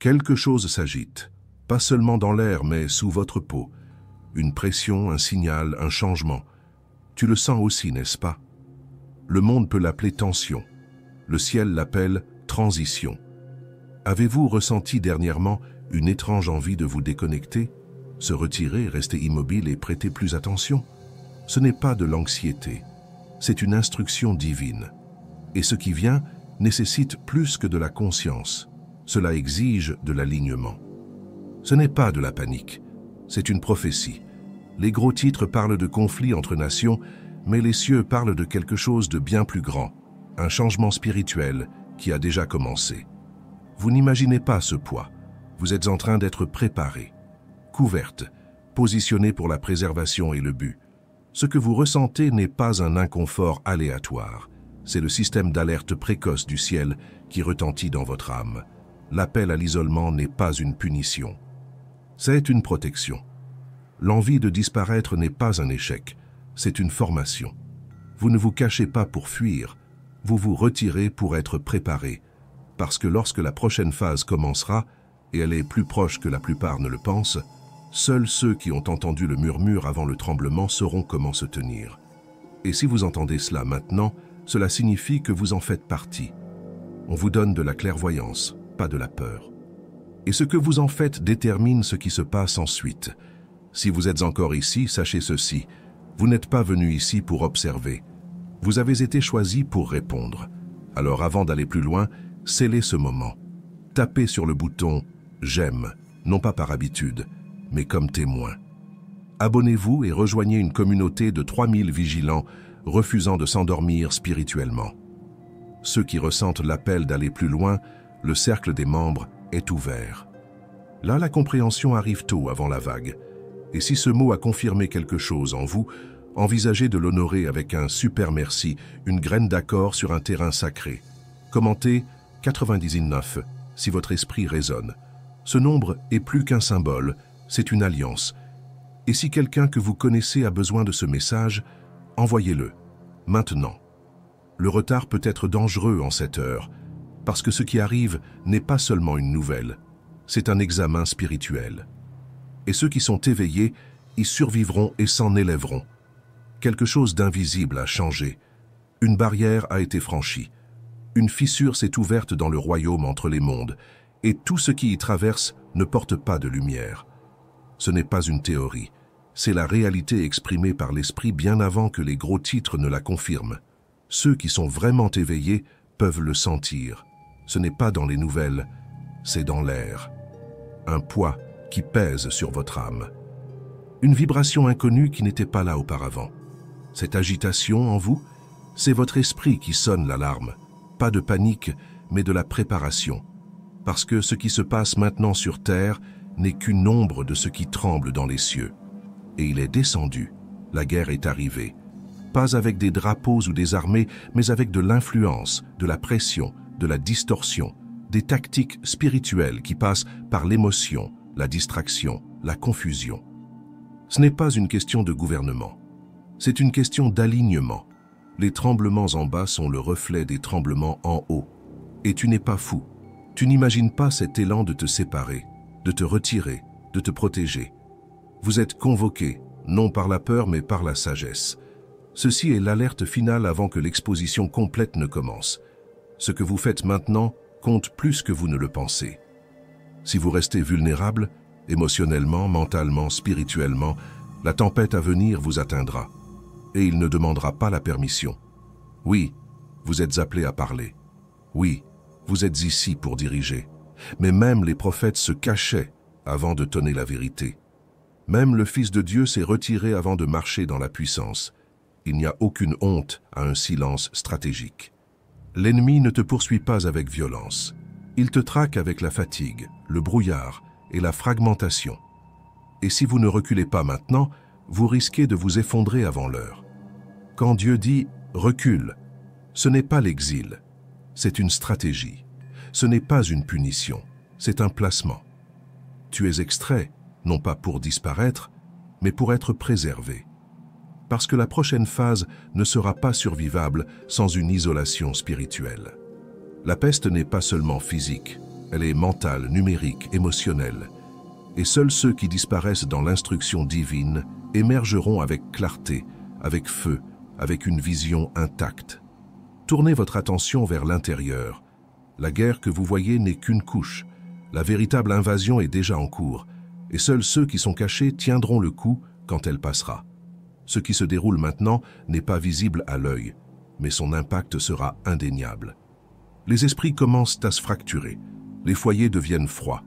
Quelque chose s'agite, pas seulement dans l'air, mais sous votre peau. Une pression, un signal, un changement. Tu le sens aussi, n'est-ce pas? Le monde peut l'appeler tension. Le ciel l'appelle transition. Avez-vous ressenti dernièrement une étrange envie de vous déconnecter, se retirer, rester immobile et prêter plus attention? Ce n'est pas de l'anxiété, c'est une instruction divine. Et ce qui vient nécessite plus que de la conscience. Cela exige de l'alignement. Ce n'est pas de la panique, c'est une prophétie. Les gros titres parlent de conflits entre nations, mais les cieux parlent de quelque chose de bien plus grand, un changement spirituel qui a déjà commencé. Vous n'imaginez pas ce poids. Vous êtes en train d'être préparé, couverte, positionnée pour la préservation et le but. Ce que vous ressentez n'est pas un inconfort aléatoire. C'est le système d'alerte précoce du ciel qui retentit dans votre âme. L'appel à l'isolement n'est pas une punition. C'est une protection. L'envie de disparaître n'est pas un échec, c'est une formation. Vous ne vous cachez pas pour fuir, vous vous retirez pour être préparé. Parce que lorsque la prochaine phase commencera, et elle est plus proche que la plupart ne le pensent, seuls ceux qui ont entendu le murmure avant le tremblement sauront comment se tenir. Et si vous entendez cela maintenant, cela signifie que vous en faites partie. On vous donne de la clairvoyance, pas de la peur. Et ce que vous en faites détermine ce qui se passe ensuite. Si vous êtes encore ici, sachez ceci, vous n'êtes pas venu ici pour observer. Vous avez été choisi pour répondre. Alors avant d'aller plus loin, scellez ce moment. Tapez sur le bouton « J'aime », non pas par habitude, mais comme témoin. Abonnez-vous et rejoignez une communauté de 3000 vigilants refusant de s'endormir spirituellement. Ceux qui ressentent l'appel d'aller plus loin, le cercle des membres est ouvert. Là, la compréhension arrive tôt avant la vague. Et si ce mot a confirmé quelque chose en vous, envisagez de l'honorer avec un super merci, une graine d'accord sur un terrain sacré. Commentez 99 si votre esprit résonne. Ce nombre est plus qu'un symbole, c'est une alliance. Et si quelqu'un que vous connaissez a besoin de ce message, envoyez-le, maintenant. Le retard peut être dangereux en cette heure, parce que ce qui arrive n'est pas seulement une nouvelle, c'est un examen spirituel. Et ceux qui sont éveillés y survivront et s'en élèveront. Quelque chose d'invisible a changé. Une barrière a été franchie. Une fissure s'est ouverte dans le royaume entre les mondes, et tout ce qui y traverse ne porte pas de lumière. Ce n'est pas une théorie, c'est la réalité exprimée par l'esprit bien avant que les gros titres ne la confirment. Ceux qui sont vraiment éveillés peuvent le sentir. Ce n'est pas dans les nouvelles, c'est dans l'air. Un poids qui pèse sur votre âme. Une vibration inconnue qui n'était pas là auparavant. Cette agitation en vous, c'est votre esprit qui sonne l'alarme. Pas de panique, mais de la préparation. Parce que ce qui se passe maintenant sur Terre n'est qu'une ombre de ce qui tremble dans les cieux. Et il est descendu, la guerre est arrivée. Pas avec des drapeaux ou des armées, mais avec de l'influence, de la pression, de la distorsion, des tactiques spirituelles qui passent par l'émotion, la distraction, la confusion. Ce n'est pas une question de gouvernement, c'est une question d'alignement. Les tremblements en bas sont le reflet des tremblements en haut. Et tu n'es pas fou. Tu n'imagines pas cet élan de te séparer, de te retirer, de te protéger. Vous êtes convoqué, non par la peur mais par la sagesse. Ceci est l'alerte finale avant que l'exposition complète ne commence. Ce que vous faites maintenant compte plus que vous ne le pensez. Si vous restez vulnérable, émotionnellement, mentalement, spirituellement, la tempête à venir vous atteindra. Et il ne demandera pas la permission. Oui, vous êtes appelé à parler. Oui, vous êtes ici pour diriger. Mais même les prophètes se cachaient avant de tonner la vérité. Même le Fils de Dieu s'est retiré avant de marcher dans la puissance. Il n'y a aucune honte à un silence stratégique. L'ennemi ne te poursuit pas avec violence. Il te traque avec la fatigue, le brouillard et la fragmentation. Et si vous ne reculez pas maintenant, vous risquez de vous effondrer avant l'heure. Quand Dieu dit « recule », ce n'est pas l'exil, c'est une stratégie. Ce n'est pas une punition, c'est un placement. Tu es extrait, non pas pour disparaître, mais pour être préservé. Parce que la prochaine phase ne sera pas survivable sans une isolation spirituelle. La peste n'est pas seulement physique, Elle est mentale, numérique, émotionnelle. Et seuls ceux qui disparaissent dans l'instruction divine émergeront avec clarté, avec feu, avec une vision intacte. Tournez votre attention vers l'intérieur. La guerre que vous voyez n'est qu'une couche. La véritable invasion est déjà en cours, et seuls ceux qui sont cachés tiendront le coup quand elle passera. Ce qui se déroule maintenant n'est pas visible à l'œil, mais son impact sera indéniable. Les esprits commencent à se fracturer, les foyers deviennent froids,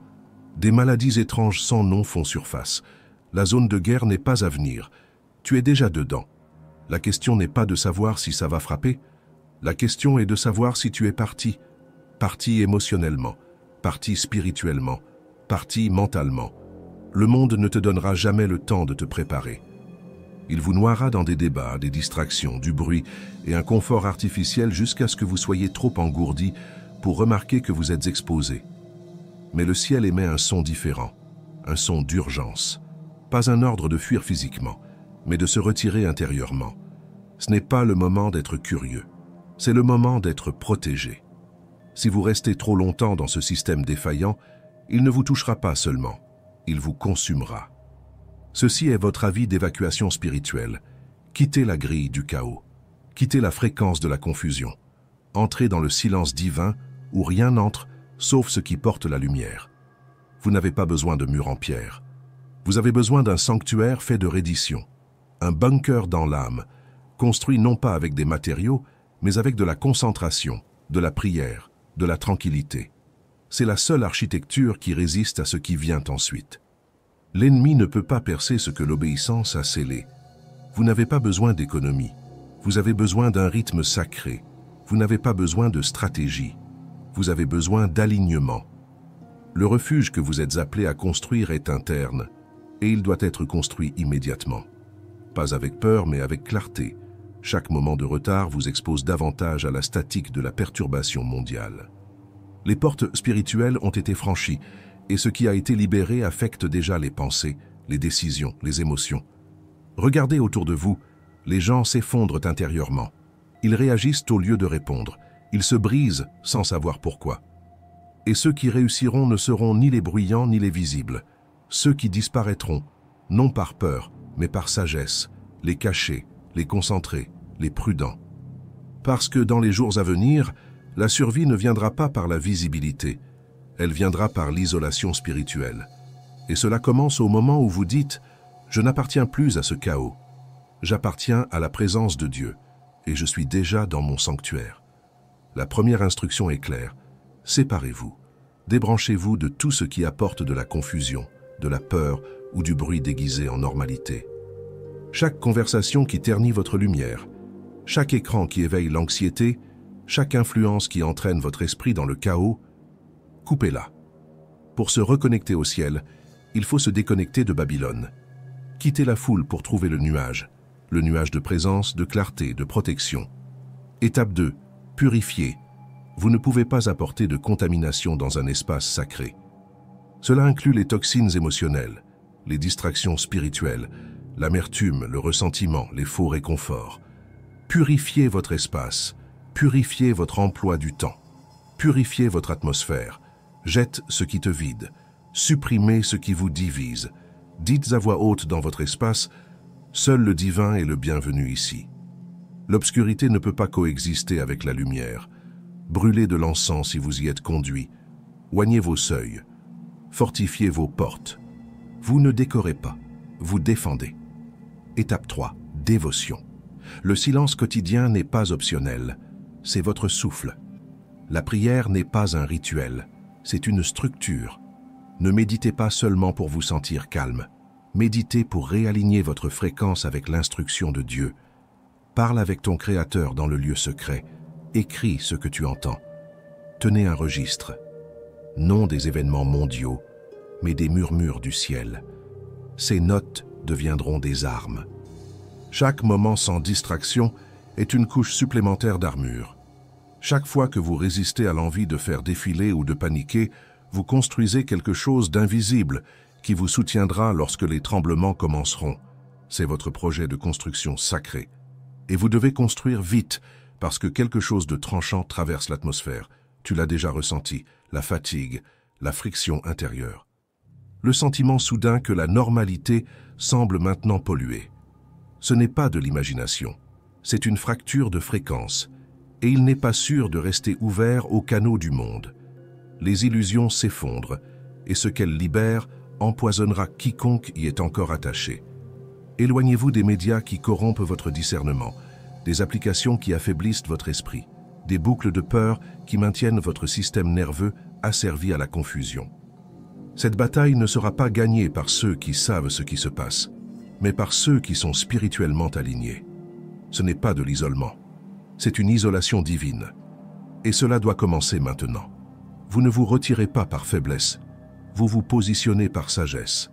des maladies étranges sans nom font surface. La zone de guerre n'est pas à venir, tu es déjà dedans. La question n'est pas de savoir si ça va frapper, la question est de savoir si tu es parti émotionnellement, parti spirituellement, parti mentalement. Le monde ne te donnera jamais le temps de te préparer. Il vous noiera dans des débats, des distractions, du bruit et un confort artificiel jusqu'à ce que vous soyez trop engourdi pour remarquer que vous êtes exposé. Mais le ciel émet un son différent, un son d'urgence. Pas un ordre de fuir physiquement, mais de se retirer intérieurement. Ce n'est pas le moment d'être curieux, c'est le moment d'être protégé. Si vous restez trop longtemps dans ce système défaillant, il ne vous touchera pas seulement, il vous consumera. Ceci est votre avis d'évacuation spirituelle. Quittez la grille du chaos. Quittez la fréquence de la confusion. Entrez dans le silence divin où rien n'entre sauf ce qui porte la lumière. Vous n'avez pas besoin de murs en pierre. Vous avez besoin d'un sanctuaire fait de reddition. Un bunker dans l'âme, construit non pas avec des matériaux, mais avec de la concentration, de la prière, de la tranquillité. C'est la seule architecture qui résiste à ce qui vient ensuite. L'ennemi ne peut pas percer ce que l'obéissance a scellé. Vous n'avez pas besoin d'économie. Vous avez besoin d'un rythme sacré. Vous n'avez pas besoin de stratégie. Vous avez besoin d'alignement. Le refuge que vous êtes appelé à construire est interne, et il doit être construit immédiatement. Pas avec peur, mais avec clarté. Chaque moment de retard vous expose davantage à la statique de la perturbation mondiale. Les portes spirituelles ont été franchies, et ce qui a été libéré affecte déjà les pensées, les décisions, les émotions. Regardez autour de vous, les gens s'effondrent intérieurement. Ils réagissent au lieu de répondre. Ils se brisent sans savoir pourquoi. Et ceux qui réussiront ne seront ni les bruyants ni les visibles. Ceux qui disparaîtront, non par peur, mais par sagesse, les cachés, les concentrés, les prudents. Parce que dans les jours à venir, la survie ne viendra pas par la visibilité, elle viendra par l'isolation spirituelle. Et cela commence au moment où vous dites « Je n'appartiens plus à ce chaos. J'appartiens à la présence de Dieu, et je suis déjà dans mon sanctuaire. » La première instruction est claire. Séparez-vous. Débranchez-vous de tout ce qui apporte de la confusion, de la peur ou du bruit déguisé en normalité. Chaque conversation qui ternit votre lumière, chaque écran qui éveille l'anxiété, chaque influence qui entraîne votre esprit dans le chaos, coupez-la. Pour se reconnecter au ciel, il faut se déconnecter de Babylone. Quittez la foule pour trouver le nuage de présence, de clarté, de protection. Étape 2. Purifier. Vous ne pouvez pas apporter de contamination dans un espace sacré. Cela inclut les toxines émotionnelles, les distractions spirituelles, l'amertume, le ressentiment, les faux réconforts. Purifiez votre espace, purifiez votre emploi du temps, purifiez votre atmosphère, jette ce qui te vide, supprimez ce qui vous divise. Dites à voix haute dans votre espace, seul le divin est le bienvenu ici. L'obscurité ne peut pas coexister avec la lumière. Brûlez de l'encens si vous y êtes conduit. Oignez vos seuils. Fortifiez vos portes. Vous ne décorez pas, vous défendez. Étape 3. Dévotion. Le silence quotidien n'est pas optionnel, c'est votre souffle. La prière n'est pas un rituel, c'est une structure. Ne méditez pas seulement pour vous sentir calme. Méditez pour réaligner votre fréquence avec l'instruction de Dieu. Parle avec ton Créateur dans le lieu secret. Écris ce que tu entends. Tenez un registre. Non des événements mondiaux, mais des murmures du ciel. Ces notes deviendront des armes. Chaque moment sans distraction est une couche supplémentaire d'armure. Chaque fois que vous résistez à l'envie de faire défiler ou de paniquer, vous construisez quelque chose d'invisible qui vous soutiendra lorsque les tremblements commenceront. C'est votre projet de construction sacré. Et vous devez construire vite, parce que quelque chose de tranchant traverse l'atmosphère. Tu l'as déjà ressenti, la fatigue, la friction intérieure. Le sentiment soudain que la normalité semble maintenant polluée. Ce n'est pas de l'imagination, c'est une fracture de fréquence, et il n'est pas sûr de rester ouvert aux canaux du monde. Les illusions s'effondrent, et ce qu'elles libèrent empoisonnera quiconque y est encore attaché. Éloignez-vous des médias qui corrompent votre discernement, des applications qui affaiblissent votre esprit, des boucles de peur qui maintiennent votre système nerveux asservi à la confusion. Cette bataille ne sera pas gagnée par ceux qui savent ce qui se passe, mais par ceux qui sont spirituellement alignés. Ce n'est pas de l'isolement, c'est une isolation divine. Et cela doit commencer maintenant. Vous ne vous retirez pas par faiblesse, vous vous positionnez par sagesse.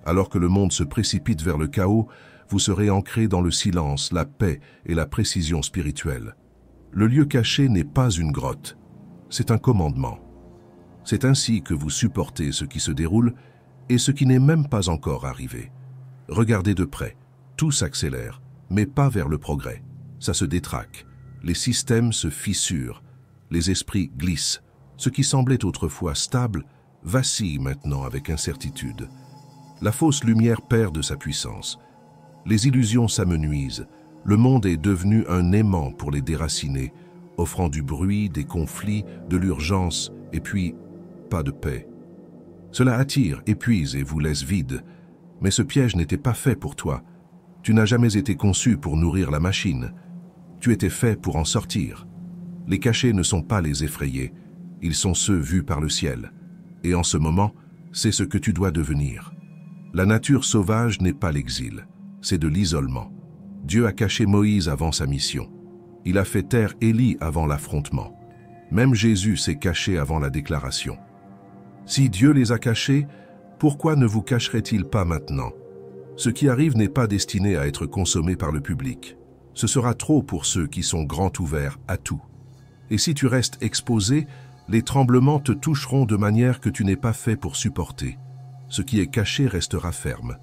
Alors que le monde se précipite vers le chaos, vous serez ancré dans le silence, la paix et la précision spirituelle. Le lieu caché n'est pas une grotte, c'est un commandement. C'est ainsi que vous supportez ce qui se déroule et ce qui n'est même pas encore arrivé. Regardez de près, tout s'accélère, mais pas vers le progrès. Ça se détraque, les systèmes se fissurent, les esprits glissent. Ce qui semblait autrefois stable vacille maintenant avec incertitude. La fausse lumière perd de sa puissance. Les illusions s'amenuisent. Le monde est devenu un aimant pour les déraciner, offrant du bruit, des conflits, de l'urgence, et puis pas de paix. Cela attire, épuise et vous laisse vide. Mais ce piège n'était pas fait pour toi. Tu n'as jamais été conçu pour nourrir la machine. Tu étais fait pour en sortir. Les cachés ne sont pas les effrayés, ils sont ceux vus par le ciel. Et en ce moment, c'est ce que tu dois devenir. La nature sauvage n'est pas l'exil, c'est de l'isolement. Dieu a caché Moïse avant sa mission. Il a fait taire Élie avant l'affrontement. Même Jésus s'est caché avant la déclaration. Si Dieu les a cachés, pourquoi ne vous cacherait-il pas maintenant? Ce qui arrive n'est pas destiné à être consommé par le public. Ce sera trop pour ceux qui sont grands ouverts à tout. Et si tu restes exposé, les tremblements te toucheront de manière que tu n'es pas fait pour supporter. Ce qui est caché restera ferme,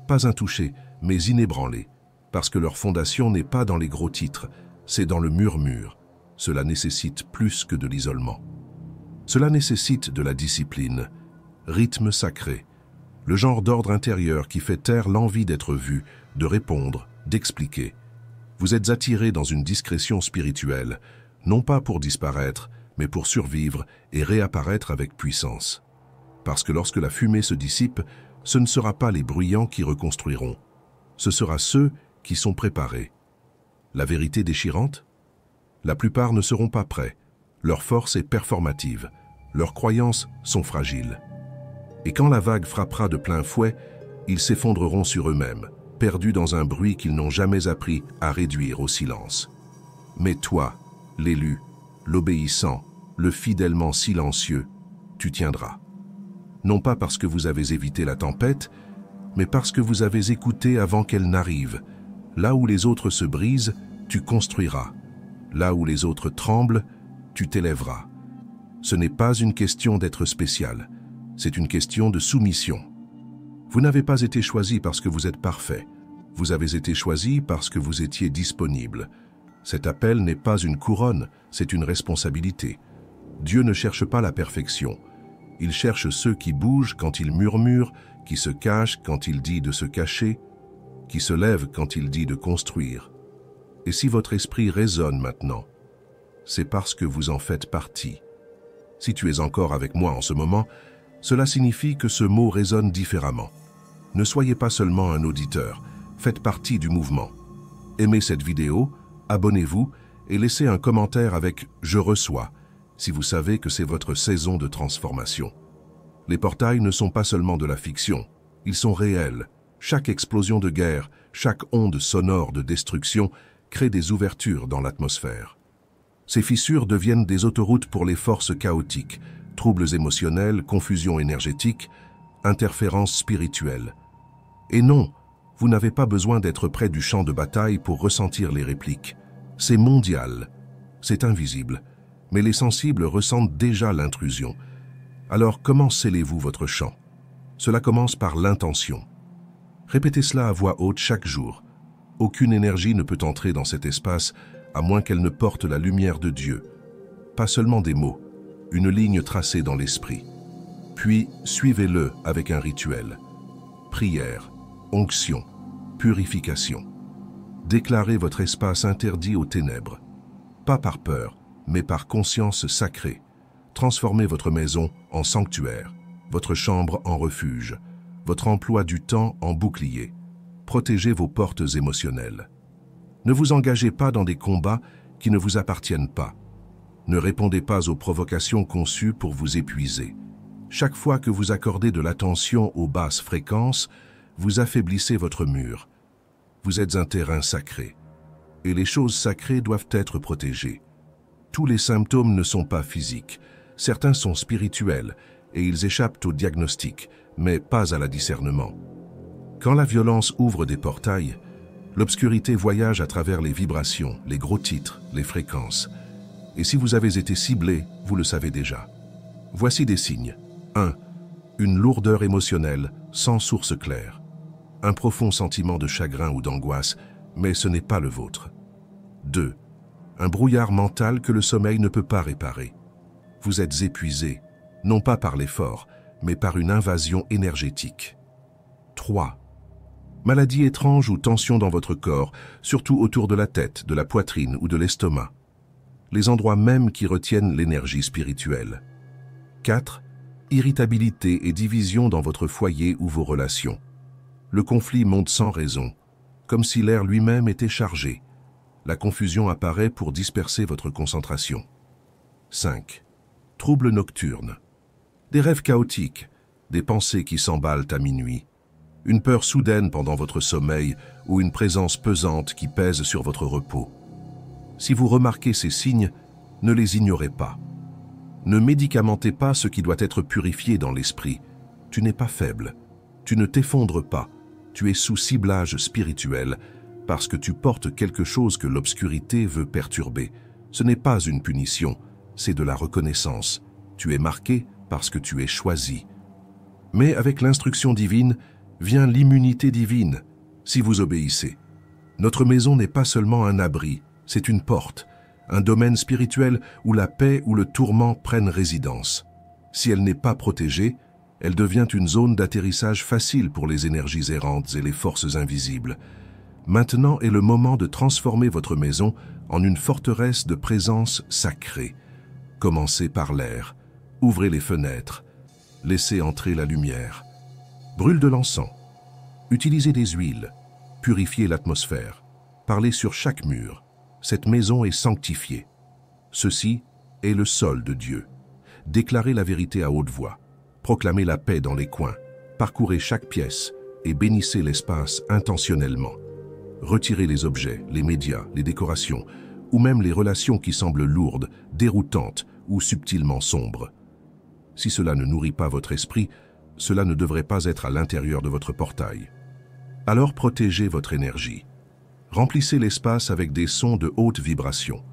pas intouché, mais inébranlé, parce que leur fondation n'est pas dans les gros titres, c'est dans le murmure. Cela nécessite plus que de l'isolement. Cela nécessite de la discipline, rythme sacré, le genre d'ordre intérieur qui fait taire l'envie d'être vu, de répondre, d'expliquer. Vous êtes attiré dans une discrétion spirituelle, non pas pour disparaître, mais pour survivre et réapparaître avec puissance. Parce que lorsque la fumée se dissipe, ce ne sera pas les bruyants qui reconstruiront, ce sera ceux qui sont préparés. La vérité déchirante? La plupart ne seront pas prêts, leur force est performative, leurs croyances sont fragiles. Et quand la vague frappera de plein fouet, ils s'effondreront sur eux-mêmes, perdus dans un bruit qu'ils n'ont jamais appris à réduire au silence. Mais toi, l'élu, l'obéissant, le fidèlement silencieux, tu tiendras. Non pas parce que vous avez évité la tempête, mais parce que vous avez écouté avant qu'elle n'arrive. Là où les autres se brisent, tu construiras. Là où les autres tremblent, tu t'élèveras. Ce n'est pas une question d'être spécial, c'est une question de soumission. Vous n'avez pas été choisi parce que vous êtes parfait. Vous avez été choisi parce que vous étiez disponible. Cet appel n'est pas une couronne, c'est une responsabilité. Dieu ne cherche pas la perfection. Il cherche ceux qui bougent quand il murmure, qui se cachent quand il dit de se cacher, qui se lèvent quand il dit de construire. Et si votre esprit résonne maintenant, c'est parce que vous en faites partie. Si tu es encore avec moi en ce moment, cela signifie que ce mot résonne différemment. Ne soyez pas seulement un auditeur, faites partie du mouvement. Aimez cette vidéo, abonnez-vous et laissez un commentaire avec « Je reçois » si vous savez que c'est votre saison de transformation. Les portails ne sont pas seulement de la fiction, ils sont réels. Chaque explosion de guerre, chaque onde sonore de destruction crée des ouvertures dans l'atmosphère. Ces fissures deviennent des autoroutes pour les forces chaotiques, troubles émotionnels, confusion énergétique, interférences spirituelles. Et non, vous n'avez pas besoin d'être près du champ de bataille pour ressentir les répliques. C'est mondial, c'est invisible, mais les sensibles ressentent déjà l'intrusion. Alors comment scellez-vous votre chant? Cela commence par l'intention. Répétez cela à voix haute chaque jour. Aucune énergie ne peut entrer dans cet espace à moins qu'elle ne porte la lumière de Dieu. Pas seulement des mots, une ligne tracée dans l'esprit. Puis, suivez-le avec un rituel. Prière, onction, purification. Déclarez votre espace interdit aux ténèbres. Pas par peur, mais par conscience sacrée. Transformez votre maison en sanctuaire, votre chambre en refuge, votre emploi du temps en bouclier. Protégez vos portes émotionnelles. Ne vous engagez pas dans des combats qui ne vous appartiennent pas. Ne répondez pas aux provocations conçues pour vous épuiser. Chaque fois que vous accordez de l'attention aux basses fréquences, vous affaiblissez votre mur. Vous êtes un terrain sacré, et les choses sacrées doivent être protégées. Tous les symptômes ne sont pas physiques, certains sont spirituels, et ils échappent au diagnostic, mais pas à la discernement. Quand la violence ouvre des portails, l'obscurité voyage à travers les vibrations, les gros titres, les fréquences. Et si vous avez été ciblé, vous le savez déjà. Voici des signes. 1. Une lourdeur émotionnelle sans source claire. Un profond sentiment de chagrin ou d'angoisse, mais ce n'est pas le vôtre. 2. Un brouillard mental que le sommeil ne peut pas réparer. Vous êtes épuisé, non pas par l'effort, mais par une invasion énergétique. 3. Maladie étrange ou tension dans votre corps, surtout autour de la tête, de la poitrine ou de l'estomac. Les endroits mêmes qui retiennent l'énergie spirituelle. 4. Irritabilité et division dans votre foyer ou vos relations. Le conflit monte sans raison, comme si l'air lui-même était chargé. La confusion apparaît pour disperser votre concentration. 5. Troubles nocturnes. Des rêves chaotiques, des pensées qui s'emballent à minuit, une peur soudaine pendant votre sommeil ou une présence pesante qui pèse sur votre repos. Si vous remarquez ces signes, ne les ignorez pas. Ne médicamentez pas ce qui doit être purifié dans l'esprit. Tu n'es pas faible, tu ne t'effondres pas, tu es sous ciblage spirituel parce que tu portes quelque chose que l'obscurité veut perturber. Ce n'est pas une punition, c'est de la reconnaissance. Tu es marqué parce que tu es choisi. Mais avec l'instruction divine vient l'immunité divine, si vous obéissez. Notre maison n'est pas seulement un abri, c'est une porte, un domaine spirituel où la paix ou le tourment prennent résidence. Si elle n'est pas protégée, elle devient une zone d'atterrissage facile pour les énergies errantes et les forces invisibles. Maintenant est le moment de transformer votre maison en une forteresse de présence sacrée. Commencez par l'air, ouvrez les fenêtres, laissez entrer la lumière. Brûle de l'encens, utilisez des huiles, purifiez l'atmosphère, parlez sur chaque mur. Cette maison est sanctifiée. Ceci est le sol de Dieu. Déclarez la vérité à haute voix, proclamez la paix dans les coins, parcourez chaque pièce et bénissez l'espace intentionnellement. Retirez les objets, les médias, les décorations, ou même les relations qui semblent lourdes, déroutantes ou subtilement sombres. Si cela ne nourrit pas votre esprit, cela ne devrait pas être à l'intérieur de votre portail. Alors protégez votre énergie. Remplissez l'espace avec des sons de haute vibration.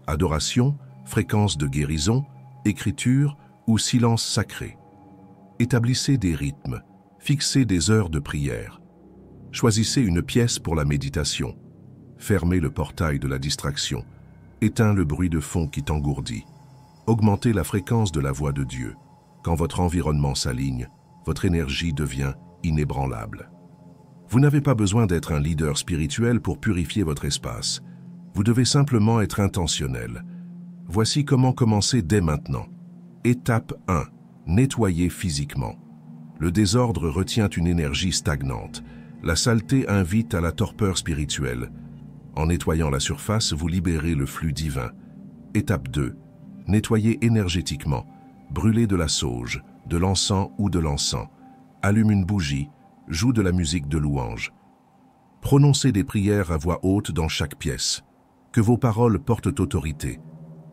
Adoration, fréquence de guérison, écriture ou silence sacré. Établissez des rythmes, fixez des heures de prière. Choisissez une pièce pour la méditation. Fermez le portail de la distraction. Éteins le bruit de fond qui t'engourdit. Augmentez la fréquence de la voix de Dieu. Quand votre environnement s'aligne, votre énergie devient inébranlable. Vous n'avez pas besoin d'être un leader spirituel pour purifier votre espace. Vous devez simplement être intentionnel. Voici comment commencer dès maintenant. Étape 1. Nettoyer physiquement. Le désordre retient une énergie stagnante. La saleté invite à la torpeur spirituelle. En nettoyant la surface, vous libérez le flux divin. Étape 2. Nettoyer énergétiquement. Brûlez de la sauge, de l'encens ou de l'encens. Allume une bougie, joue de la musique de louange. Prononcez des prières à voix haute dans chaque pièce. Que vos paroles portent autorité.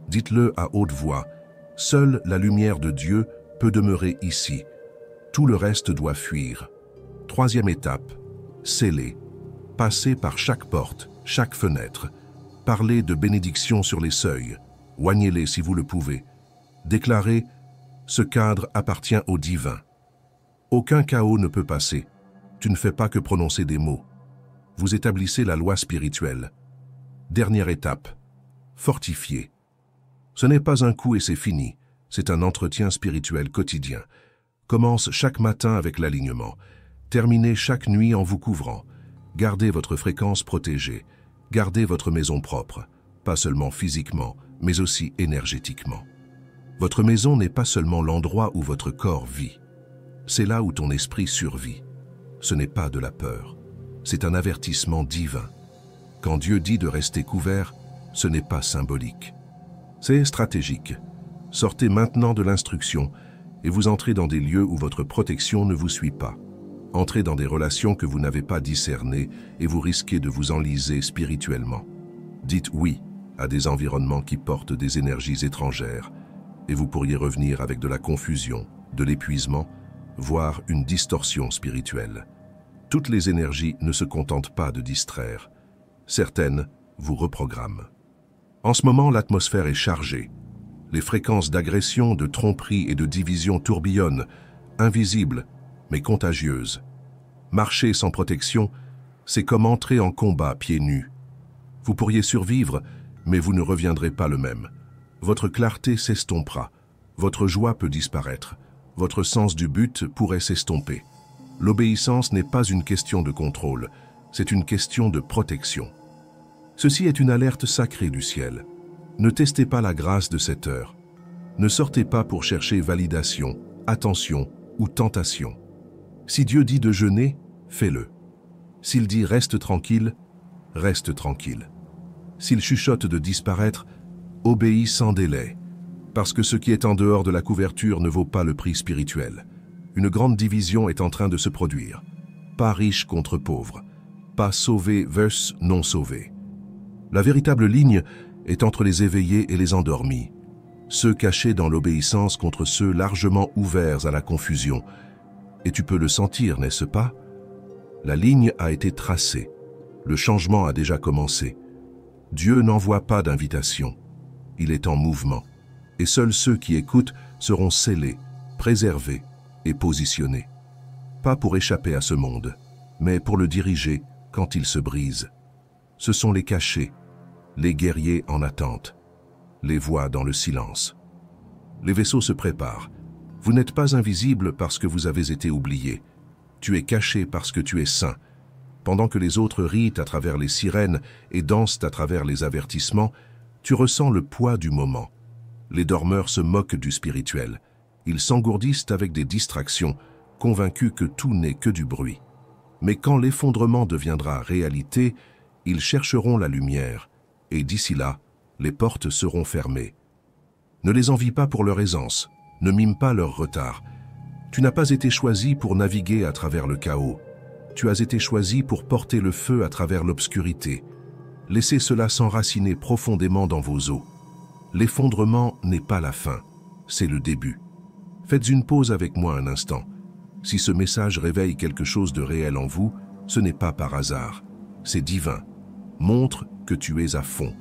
Dites-le à haute voix. Seule la lumière de Dieu peut demeurer ici. Tout le reste doit fuir. Troisième étape. Scellez. Passez par chaque porte, chaque fenêtre. Parlez de bénédictions sur les seuils. Oignez-les si vous le pouvez. Déclarez « Ce cadre appartient au divin ». Aucun chaos ne peut passer. Tu ne fais pas que prononcer des mots. Vous établissez la loi spirituelle. Dernière étape. Fortifier. Ce n'est pas un coup et c'est fini. C'est un entretien spirituel quotidien. Commence chaque matin avec l'alignement. Terminez chaque nuit en vous couvrant. Gardez votre fréquence protégée. Gardez votre maison propre, pas seulement physiquement, mais aussi énergétiquement. Votre maison n'est pas seulement l'endroit où votre corps vit. C'est là où ton esprit survit. Ce n'est pas de la peur. C'est un avertissement divin. Quand Dieu dit de rester couvert, ce n'est pas symbolique. C'est stratégique. Sortez maintenant de l'instruction et vous entrez dans des lieux où votre protection ne vous suit pas. Entrez dans des relations que vous n'avez pas discernées et vous risquez de vous enliser spirituellement. Dites oui à des environnements qui portent des énergies étrangères et vous pourriez revenir avec de la confusion, de l'épuisement, voire une distorsion spirituelle. Toutes les énergies ne se contentent pas de distraire. Certaines vous reprogramment. En ce moment, l'atmosphère est chargée. Les fréquences d'agression, de tromperie et de division tourbillonnent, invisibles, mais contagieuses. Marcher sans protection, c'est comme entrer en combat pieds nus. Vous pourriez survivre, mais vous ne reviendrez pas le même. Votre clarté s'estompera, votre joie peut disparaître, votre sens du but pourrait s'estomper. L'obéissance n'est pas une question de contrôle, c'est une question de protection. Ceci est une alerte sacrée du ciel. Ne testez pas la grâce de cette heure. Ne sortez pas pour chercher validation, attention ou tentation. Si Dieu dit de jeûner, fais-le. S'il dit reste tranquille, reste tranquille. S'il chuchote de disparaître, obéis sans délai, parce que ce qui est en dehors de la couverture ne vaut pas le prix spirituel. Une grande division est en train de se produire. Pas riche contre pauvre, pas sauvé versus non sauvé. La véritable ligne est entre les éveillés et les endormis, ceux cachés dans l'obéissance contre ceux largement ouverts à la confusion. Et tu peux le sentir, n'est-ce pas? La ligne a été tracée, le changement a déjà commencé. Dieu n'envoie pas d'invitation, il est en mouvement, et seuls ceux qui écoutent seront scellés, préservés et positionnés. Pas pour échapper à ce monde, mais pour le diriger quand il se brise. Ce sont les cachés, les guerriers en attente, les voix dans le silence. Les vaisseaux se préparent. Vous n'êtes pas invisible parce que vous avez été oublié. Tu es caché parce que tu es saint. Pendant que les autres rient à travers les sirènes et dansent à travers les avertissements, tu ressens le poids du moment. Les dormeurs se moquent du spirituel. Ils s'engourdissent avec des distractions, convaincus que tout n'est que du bruit. Mais quand l'effondrement deviendra réalité, ils chercheront la lumière, et d'ici là, les portes seront fermées. Ne les envie pas pour leur aisance, ne mime pas leur retard. Tu n'as pas été choisi pour naviguer à travers le chaos. Tu as été choisi pour porter le feu à travers l'obscurité. Laissez cela s'enraciner profondément dans vos os. L'effondrement n'est pas la fin, c'est le début. Faites une pause avec moi un instant. Si ce message réveille quelque chose de réel en vous, ce n'est pas par hasard, c'est divin. Montre que tu es à fond.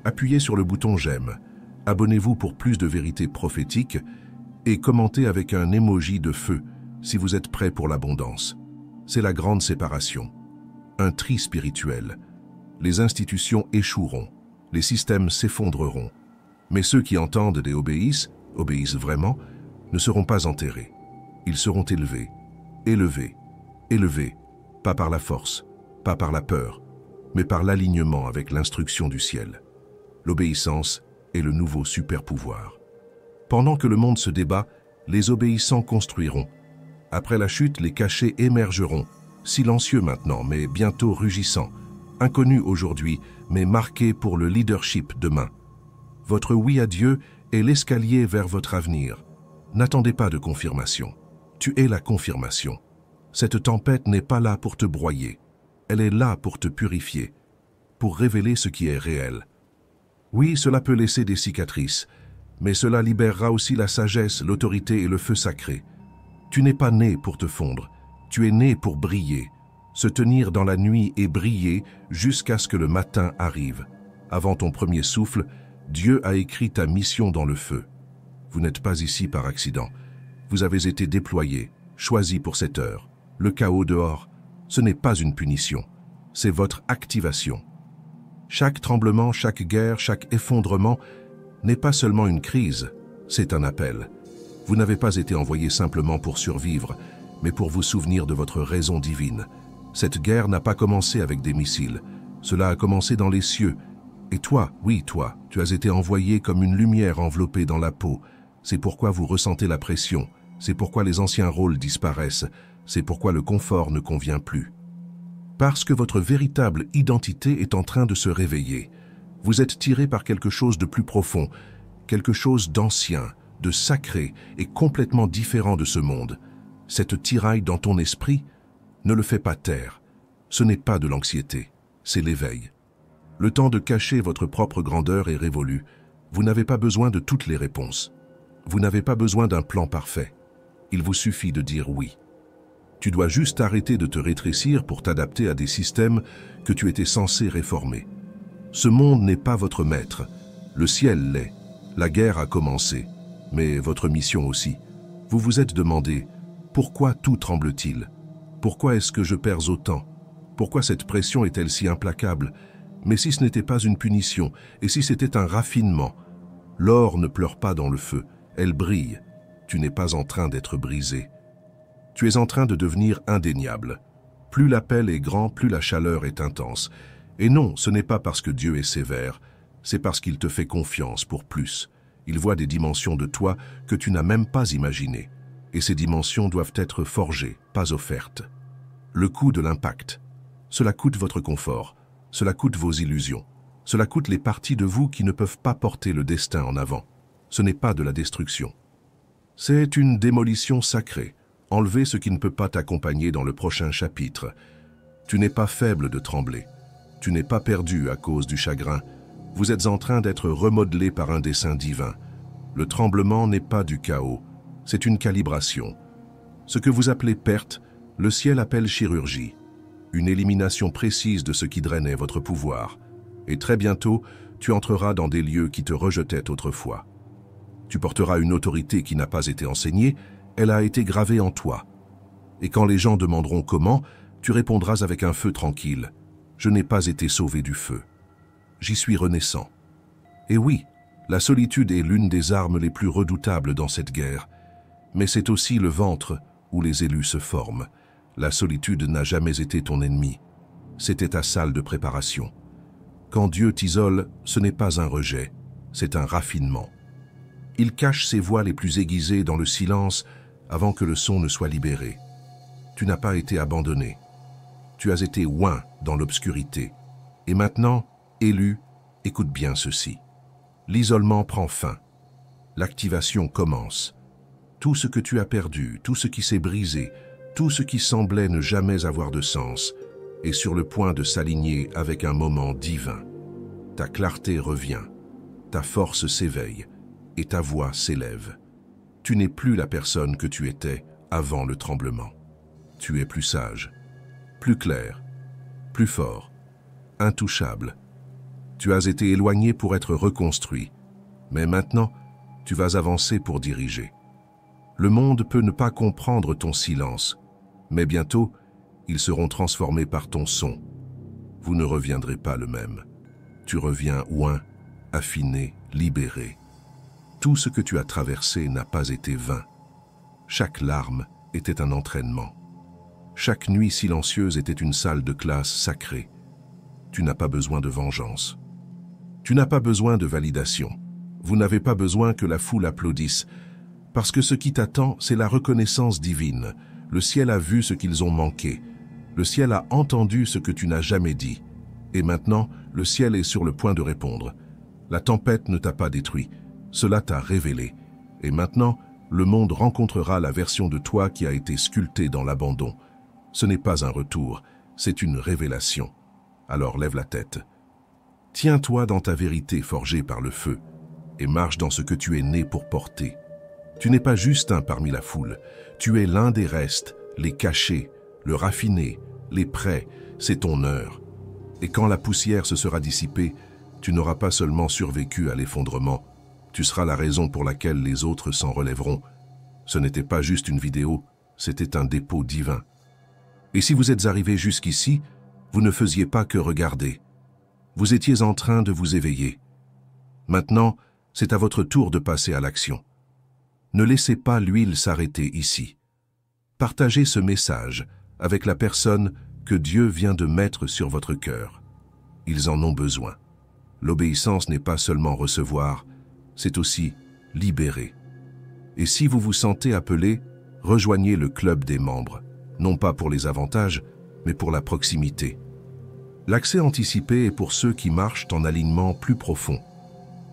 Appuyez sur le bouton j'aime, abonnez-vous pour plus de vérités prophétiques et commentez avec un emoji de feu si vous êtes prêt pour l'abondance. C'est la grande séparation, un tri spirituel. Les institutions échoueront, les systèmes s'effondreront, mais ceux qui entendent et obéissent vraiment, ne seront pas enterrés. Ils seront élevés, élevés, élevés, pas par la force, pas par la peur, mais par l'alignement avec l'instruction du ciel. L'obéissance est le nouveau super-pouvoir. Pendant que le monde se débat, les obéissants construiront. Après la chute, les cachés émergeront, silencieux maintenant, mais bientôt rugissants, inconnus aujourd'hui, mais marqués pour le leadership demain. Votre oui à Dieu est l'escalier vers votre avenir. N'attendez pas de confirmation. Tu es la confirmation. Cette tempête n'est pas là pour te broyer. Elle est là pour te purifier, pour révéler ce qui est réel. Oui, cela peut laisser des cicatrices, mais cela libérera aussi la sagesse, l'autorité et le feu sacré. Tu n'es pas né pour te fondre, tu es né pour briller, se tenir dans la nuit et briller jusqu'à ce que le matin arrive. Avant ton premier souffle, Dieu a écrit ta mission dans le feu. Vous n'êtes pas ici par accident. Vous avez été déployé, choisi pour cette heure. Le chaos dehors, ce n'est pas une punition, c'est votre activation. Chaque tremblement, chaque guerre, chaque effondrement n'est pas seulement une crise, c'est un appel. Vous n'avez pas été envoyé simplement pour survivre, mais pour vous souvenir de votre raison divine. Cette guerre n'a pas commencé avec des missiles. Cela a commencé dans les cieux. Et toi, oui toi, tu as été envoyé comme une lumière enveloppée dans la peau. C'est pourquoi vous ressentez la pression. C'est pourquoi les anciens rôles disparaissent. C'est pourquoi le confort ne convient plus. Parce que votre véritable identité est en train de se réveiller. Vous êtes tiré par quelque chose de plus profond, quelque chose d'ancien, de sacré et complètement différent de ce monde. Cette tiraille dans ton esprit, ne le fais pas taire. Ce n'est pas de l'anxiété, c'est l'éveil. Le temps de cacher votre propre grandeur est révolu. Vous n'avez pas besoin de toutes les réponses. Vous n'avez pas besoin d'un plan parfait. Il vous suffit de dire oui. Tu dois juste arrêter de te rétrécir pour t'adapter à des systèmes que tu étais censé réformer. Ce monde n'est pas votre maître. Le ciel l'est. La guerre a commencé. Mais votre mission aussi. Vous vous êtes demandé, pourquoi tout tremble-t-il? Pourquoi est-ce que je perds autant? Pourquoi cette pression est-elle si implacable? Mais si ce n'était pas une punition, et si c'était un raffinement? L'or ne pleure pas dans le feu, elle brille. Tu n'es pas en train d'être brisé. Tu es en train de devenir indéniable. Plus l'appel est grand, plus la chaleur est intense. Et non, ce n'est pas parce que Dieu est sévère, c'est parce qu'il te fait confiance pour plus. Il voit des dimensions de toi que tu n'as même pas imaginées. Et ces dimensions doivent être forgées, pas offertes. Le coût de l'impact. Cela coûte votre confort, cela coûte vos illusions, cela coûte les parties de vous qui ne peuvent pas porter le destin en avant. Ce n'est pas de la destruction. C'est une démolition sacrée. Enlever ce qui ne peut pas t'accompagner dans le prochain chapitre. Tu n'es pas faible de trembler. Tu n'es pas perdu à cause du chagrin. Vous êtes en train d'être remodelé par un dessein divin. Le tremblement n'est pas du chaos, c'est une calibration. Ce que vous appelez perte, le ciel appelle chirurgie. Une élimination précise de ce qui drainait votre pouvoir. Et très bientôt, tu entreras dans des lieux qui te rejetaient autrefois. Tu porteras une autorité qui n'a pas été enseignée, elle a été gravée en toi. Et quand les gens demanderont comment, tu répondras avec un feu tranquille. Je n'ai pas été sauvé du feu. J'y suis renaissant. Et oui, la solitude est l'une des armes les plus redoutables dans cette guerre. Mais c'est aussi le ventre où les élus se forment. La solitude n'a jamais été ton ennemi. C'était ta salle de préparation. Quand Dieu t'isole, ce n'est pas un rejet, c'est un raffinement. Il cache ses voix les plus aiguisées dans le silence avant que le son ne soit libéré. Tu n'as pas été abandonné. Tu as été oint dans l'obscurité. Et maintenant, élu, écoute bien ceci. L'isolement prend fin. L'activation commence. Tout ce que tu as perdu, tout ce qui s'est brisé, tout ce qui semblait ne jamais avoir de sens, est sur le point de s'aligner avec un moment divin. Ta clarté revient, ta force s'éveille et ta voix s'élève. Tu n'es plus la personne que tu étais avant le tremblement. Tu es plus sage, plus clair, plus fort, intouchable. Tu as été éloigné pour être reconstruit, mais maintenant, tu vas avancer pour diriger. Le monde peut ne pas comprendre ton silence, mais bientôt, ils seront transformés par ton son. Vous ne reviendrez pas le même. Tu reviens oint, affiné, libéré. Tout ce que tu as traversé n'a pas été vain. Chaque larme était un entraînement. Chaque nuit silencieuse était une salle de classe sacrée. Tu n'as pas besoin de vengeance. Tu n'as pas besoin de validation. Vous n'avez pas besoin que la foule applaudisse, parce que ce qui t'attend, c'est la reconnaissance divine. Le ciel a vu ce qu'ils ont manqué. Le ciel a entendu ce que tu n'as jamais dit. Et maintenant, le ciel est sur le point de répondre. La tempête ne t'a pas détruit. Cela t'a révélé. Et maintenant, le monde rencontrera la version de toi qui a été sculptée dans l'abandon. Ce n'est pas un retour, c'est une révélation. Alors lève la tête. Tiens-toi dans ta vérité forgée par le feu et marche dans ce que tu es né pour porter. Tu n'es pas juste un parmi la foule, tu es l'un des restes, les cachés, le raffiné, les prêts, c'est ton heure. Et quand la poussière se sera dissipée, tu n'auras pas seulement survécu à l'effondrement, tu seras la raison pour laquelle les autres s'en relèveront. Ce n'était pas juste une vidéo, c'était un dépôt divin. Et si vous êtes arrivé jusqu'ici, vous ne faisiez pas que regarder. Vous étiez en train de vous éveiller. Maintenant, c'est à votre tour de passer à l'action. Ne laissez pas l'huile s'arrêter ici. Partagez ce message avec la personne que Dieu vient de mettre sur votre cœur. Ils en ont besoin. L'obéissance n'est pas seulement recevoir, c'est aussi libérer. Et si vous vous sentez appelé, rejoignez le club des membres, non pas pour les avantages, mais pour la proximité. L'accès anticipé est pour ceux qui marchent en alignement plus profond.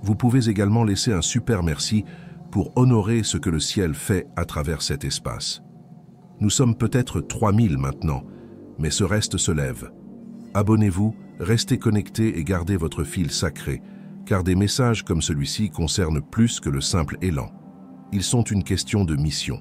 Vous pouvez également laisser un super merci pour honorer ce que le ciel fait à travers cet espace. Nous sommes peut-être 3000 maintenant, mais ce reste se lève. Abonnez-vous, restez connectés et gardez votre fil sacré, car des messages comme celui-ci concernent plus que le simple élan. Ils sont une question de mission.